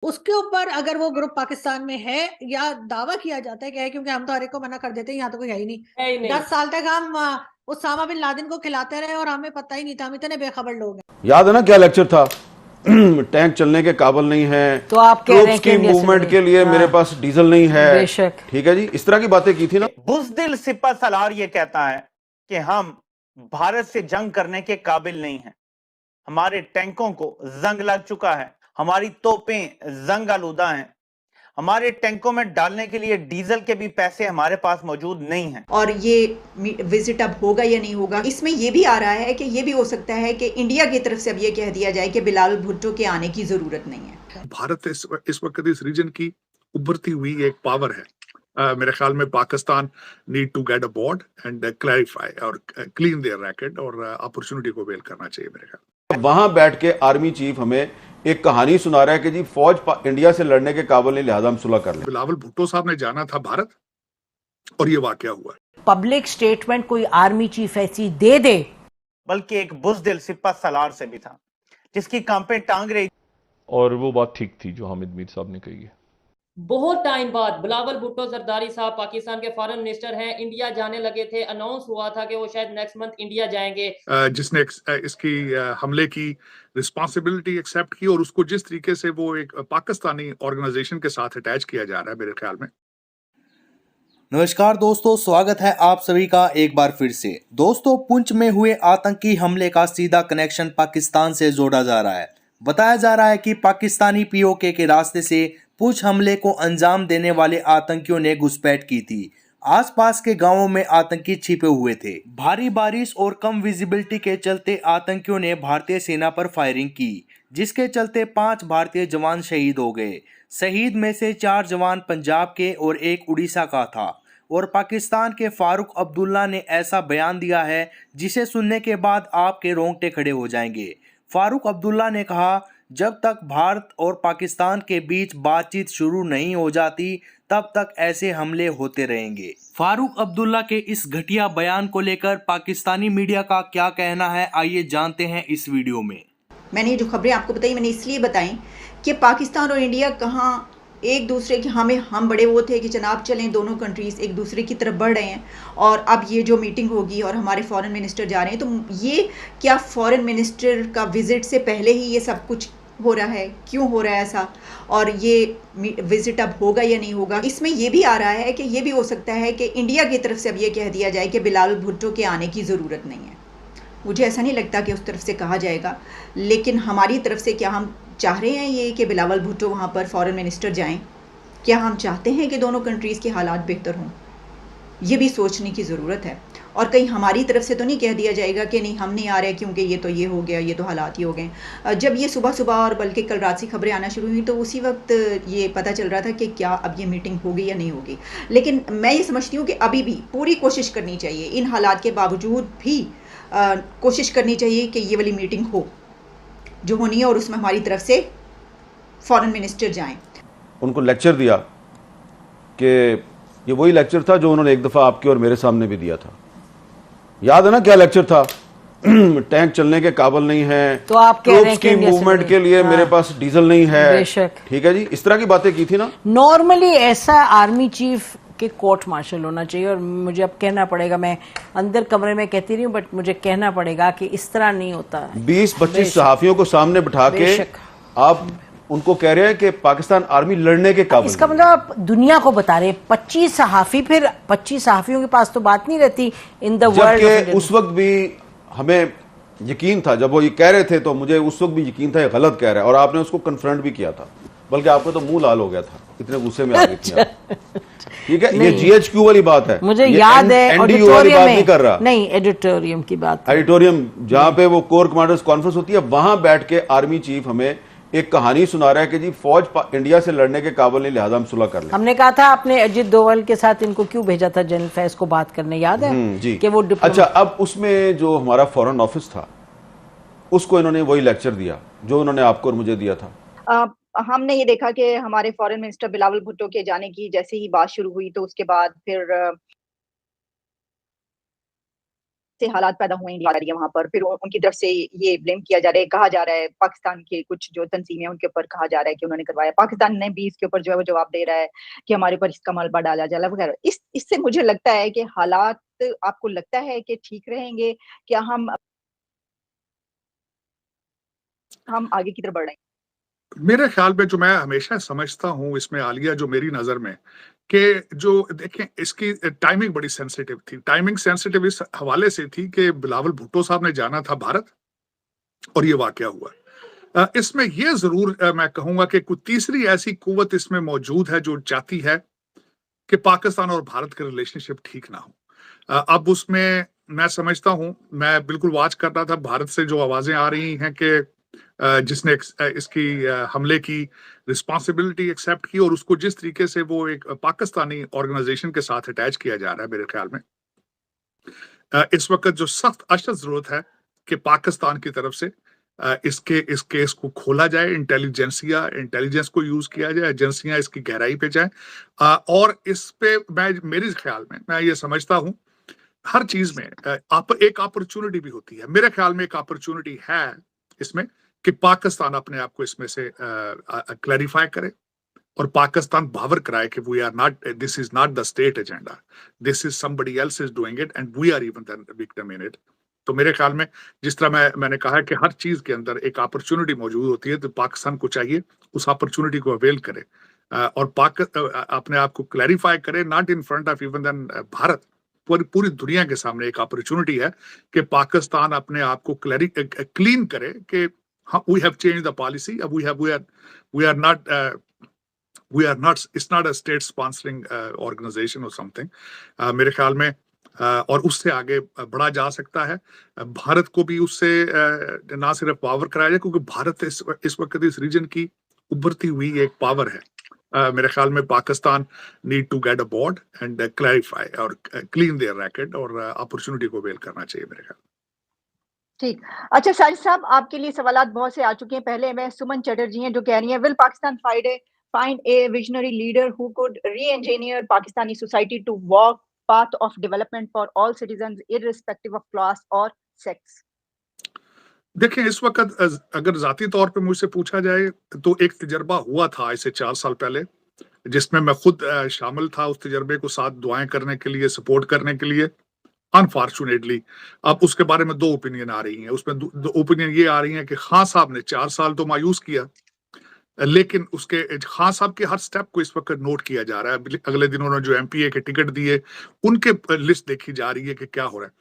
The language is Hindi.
उसके ऊपर अगर वो ग्रुप पाकिस्तान में है या दावा किया जाता है कि है, क्योंकि हम तो हर एक को मना कर देते हैं, यहाँ तो कोई है ही नहीं। है ही नहीं। 10 साल तक हम उसामा बिन लादेन को खिलाते रहे और हमें पता ही नहीं था, हम इतने बेखबर लोग हैं। याद है ना क्या लेक्चर था? टैंक चलने के काबिल नहीं है, तो आप कह रहे ट्रूप्स हैं कि की इंडिया से मूवमेंट लड़े। के लिए मेरे हाँ, पास डीजल नहीं है। बेशक। ठीक है जी, इस तरह की बातें की थी ना। बुज़दिल सिपह सलार ये कहता है कि हम भारत से जंग करने के काबिल नहीं हैं, हमारे टैंकों को जंग लग चुका है, हमारी तोपें जंग आलूदा हैं, हमारे टैंकों में डालने के लिए डीजल के भी पैसे हमारे पास मौजूद नहीं हैं। और ये विजिट अब होगा या नहीं होगा, इसमें ये भी आ रहा है कि ये भी हो सकता है कि इंडिया की तरफ से अब ये कह दिया जाए कि बिलावल भुट्टो के आने की जरूरत नहीं है। भारत इस वक्त इस रीजन की उभरती हुई एक पावर है। मेरे ख्याल में Pakistan need to get aboard and clarify और क्लीन देयर रैकेट और अपॉर्चुनिटी को वेल करना चाहिए मेरे ख्याल। वहां बैठ के आर्मी चीफ हमें एक कहानी सुना रहा है कि जी फौज इंडिया से लड़ने के काबिल नहीं, लिहाजा हम सुलह कर लें। बिलावल भुट्टो साहब ने जाना था भारत और ये वाकया हुआ। पब्लिक स्टेटमेंट कोई आर्मी चीफ ऐसी दे बल्कि एक बुज़दिल सिपह सलार से भी था जिसकी कांपें टांग रही। और वो बात ठीक थी जो हामिद मीर साहब ने कही है। बहुत टाइम बाद बिलावल भुट्टो जरदारी साहब पाकिस्तान के फॉरेन मिनिस्टर हैं, इंडिया जाने लगे थे। अनाउंस हुआ था कि वो शायद नेक्स्ट मंथ इंडिया जाएंगे। जिसने इसकी हमले की रिस्पॉन्सिबिलिटी एक्सेप्ट की और उसको जिस तरीके से वो एक पाकिस्तानी ऑर्गेनाइजेशन के साथ अटैच किया जा रहा है मेरे ख्याल में। नमस्कार दोस्तों, स्वागत है आप सभी का एक बार फिर से। दोस्तों, पुंछ में हुए आतंकी हमले का सीधा कनेक्शन पाकिस्तान से जोड़ा जा रहा है। बताया जा रहा है कि पाकिस्तानी पीओके के रास्ते से पुंछ हमले को अंजाम देने वाले आतंकियों ने घुसपैठ की थी। आसपास के गांवों में आतंकी छिपे हुए थे। भारी बारिश और कम विजिबिलिटी के चलते आतंकियों ने भारतीय सेना पर फायरिंग की, जिसके चलते 5 भारतीय जवान शहीद हो गए। शहीद में से 4 जवान पंजाब के और 1 उड़ीसा का था। और पाकिस्तान के फारूक अब्दुल्ला ने ऐसा बयान दिया है जिसे सुनने के बाद आपके रोंगटे खड़े हो जाएंगे। फारूक अब्दुल्ला ने कहा, जब तक भारत और पाकिस्तान के बीच बातचीत शुरू नहीं हो जाती तब तक ऐसे हमले होते रहेंगे। फारूक अब्दुल्ला के इस घटिया बयान को लेकर पाकिस्तानी मीडिया का क्या कहना है, आइए जानते हैं इस वीडियो में। मैंने जो खबरें आपको बताई, मैंने इसलिए बताई कि पाकिस्तान और इंडिया कहाँ एक दूसरे के हम बड़े वो थे कि जनाब चलें, दोनों कंट्रीज़ एक दूसरे की तरफ बढ़ रहे हैं। और अब ये जो मीटिंग होगी और हमारे फॉरेन मिनिस्टर जा रहे हैं, तो ये क्या फॉरेन मिनिस्टर का विज़िट से पहले ही ये सब कुछ हो रहा है? क्यों हो रहा है ऐसा? और ये विज़िट अब होगा या नहीं होगा, इसमें ये भी आ रहा है कि ये भी हो सकता है कि इंडिया की तरफ से अब ये कह दिया जाए कि बिलावल भुट्टो के आने की ज़रूरत नहीं है। मुझे ऐसा नहीं लगता कि उस तरफ से कहा जाएगा, लेकिन हमारी तरफ से क्या हम चाह रहे हैं ये कि बिलावल भुट्टो वहाँ पर फॉरेन मिनिस्टर जाएं? क्या हम चाहते हैं कि दोनों कंट्रीज़ के हालात बेहतर हों? ये भी सोचने की ज़रूरत है। और कहीं हमारी तरफ से तो नहीं कह दिया जाएगा कि नहीं, हम नहीं आ रहे क्योंकि ये तो ये हो गया, ये तो हालात ही हो गए। जब ये सुबह सुबह और बल्कि कल रात से खबरें आना शुरू हुई तो उसी वक्त ये पता चल रहा था कि क्या अब ये मीटिंग होगी या नहीं होगी। लेकिन मैं ये समझती हूँ कि अभी भी पूरी कोशिश करनी चाहिए, इन हालात के बावजूद भी कोशिश करनी चाहिए कि ये वाली मीटिंग हो जो होनी है और उसमें हमारी तरफ से फॉरेन मिनिस्टर जाएं। उनको लेक्चर दिया कि ये वही लेक्चर था जो उन्होंने एक दफा आपके और मेरे सामने भी दिया था। याद है ना क्या लेक्चर था? टैंक चलने के काबिल नहीं है, तो आप कह रहे हैं ट्रूप्स कि की इंडिया से मूवमेंट लड़े। के लिए हाँ, मेरे पास डीजल नहीं है। बेशक। ठीक है जी, इस तरह की बातें की थी ना। नॉर्मली ऐसा आर्मी चीफ के कोर्ट मार्शल होना चाहिए। और मुझे अब कहना पड़ेगा, मैं अंदर कमरे में कहती रही हूँ, बट मुझे कहना पड़ेगा कि इस तरह नहीं होता। 20-25 सहाफियों को सामने बिठा के आप उनको कह रहे हैं कि पाकिस्तान आर्मी लड़ने के काबिल। इसका मतलब आप दुनिया को बता रहे हैं 25 सहाफी, फिर 25 सहाफियों के पास तो बात नहीं रहती इन द वर्ल्ड। जबकि उस वक्त भी हमें यकीन था, जब वो ये कह रहे थे तो मुझे उस वक्त भी यकीन था ये गलत कह रहा है, और आपने उसको कन्फ्रंट भी किया था, बल्कि आपका तो मुंह लाल हो गया था, इतने गुस्से में आ गई थी आप। ठीक है, ये GHQ वाली बात है, मुझे याद है NDO वाली बात नहीं कर रहा। नहीं, एडिटोरियम की बात। एडिटोरियम जहां पे वो कोर कमांडर्स कॉन्फ्रेंस होती है, वहां बैठ के आर्मी चीफ हमें एक कहानी सुना रहा है कि जी फौज इंडिया से लड़ने के काबिल नहीं, लिहाजा हम सुलह कर लें। हमने कहा था आपने अजित डोवाल के साथ इनको क्यों भेजा था जनरल फैज को बात करने, याद है? जी। कि वो अच्छा, अब उसमें जो हमारा फॉरेन ऑफिस था उसको इन्होंने वही लेक्चर दिया जो उन्होंने आपको और मुझे दिया था। हमने ये देखा कि हमारे फॉरेन मिनिस्टर बिलावल भुट्टो के जाने की जैसे ही बात शुरू हुई तो उसके बाद फिर से हालात पैदा हुए इंडिया है वहां पर, फिर उनकी तरफ से ये ब्लेम किया जा रहा है, कहा जा रहा है पाकिस्तान के कुछ जो तंजीमें उनके ऊपर कहा जा रहा है कि उन्होंने करवाया, पाकिस्तान ने भी इसके ऊपर जो है वो जवाब दे रहा है कि हमारे ऊपर इसका मलबा डाला जा रहा है वगैरह। इससे मुझे लगता है कि हालात आपको लगता है कि ठीक रहेंगे, क्या हम आगे की तरफ बढ़ रहे हैं? मेरे ख्याल में जो मैं हमेशा समझता हूँ इसमें आलिया, जो मेरी नजर में कि जो देखें इसकी टाइमिंग बड़ी सेंसिटिव थी। टाइमिंग सेंसिटिव इस हवाले से थी कि बिलावल भुट्टो साहब ने जाना था भारत और ये वाकया हुआ। इसमें ये जरूर मैं कहूंगा कि कोई तीसरी ऐसी कुव्वत इसमें मौजूद है जो चाहती है कि पाकिस्तान और भारत के रिलेशनशिप ठीक ना हो। अब उसमें मैं समझता हूं, मैं बिल्कुल वॉच कर रहा था भारत से जो आवाजें आ रही हैं कि जिसने इसकी हमले की रिस्पॉन्सिबिलिटी एक्सेप्ट की और उसको जिस तरीके से वो एक पाकिस्तानी ऑर्गेनाइजेशन के साथ अटैच किया जा रहा है, मेरे ख्याल में इस वक्त जो सख्त अशद जरूरत है कि पाकिस्तान की तरफ से इस केस को खोला जाए, इंटेलिजेंस को यूज किया जाए, एजेंसियां इसकी गहराई पे जाए और इस पे मेरे ख्याल में मैं ये समझता हूं हर चीज में एक अपॉर्चुनिटी भी होती है। मेरे ख्याल में एक अपॉर्चुनिटी है इसमें कि पाकिस्तान अपने आप को इसमें से क्लैरिफाई करे और पाकिस्तान बावर कराए कि we are not, this is not the state agenda, this is somebody else is doing it and we are even the victim in it. तो मेरे ख्याल में जिस तरह मैंने कहा कि हर चीज के अंदर एक अपॉर्चुनिटी मौजूद होती है, तो पाकिस्तान को चाहिए उस अपॉर्चुनिटी को अवेल करे और अपने आप को क्लैरिफाई करे, not in front of even then Bharat, पूरी दुनिया के सामने एक अपॉर्चुनिटी है कि पाकिस्तान अपने आप को क्लीन करे कि we have change the policy, we are not, it's not a state sponsoring organisation और समथिंग। मेरे ख्याल में और उससे आगे बढ़ा जा सकता है। भारत को भी उससे ना सिर्फ पावर कराया जाए, क्योंकि भारत इस वक्त इस रीजन की उभरती हुई एक पावर है। मेरे ख्याल में Pakistan need to get aboard and clarify और क्लीन देयर रैकेट और अपॉर्चुनिटी को अवेल करना चाहिए मेरे ख्याल। ठीक। अच्छा साजिद साहब, आपके लिए सवालात बहुत से आ चुके हैं। पहले मैं सुमन चटर्जी हैं जो कह रही हैं, will Pakistan find a visionary leader who could re-engineer Pakistani society to walk path of development for all citizens irrespective of class or sex? देखिए, इस वक्त अगर जाती तौर पे मुझसे पूछा जाए तो एक तजर्बा हुआ था आज से 4 साल पहले, जिसमें मैं खुद शामिल था उस तजर्बे को साथ दुआएं करने के लिए, सपोर्ट करने के लिए। अनफॉर्चुनेटली अब उसके बारे में 2 ओपिनियन आ रही हैं। उसमें 2 ओपिनियन ये आ रही हैं कि खान साहब ने 4 साल तो मायूस किया, लेकिन उसके खान साहब के हर स्टेप को इस वक्त नोट किया जा रहा है। अगले दिन उन्होंने जो MPA के टिकट दिए, उनके लिस्ट देखी जा रही है कि क्या हो रहा है।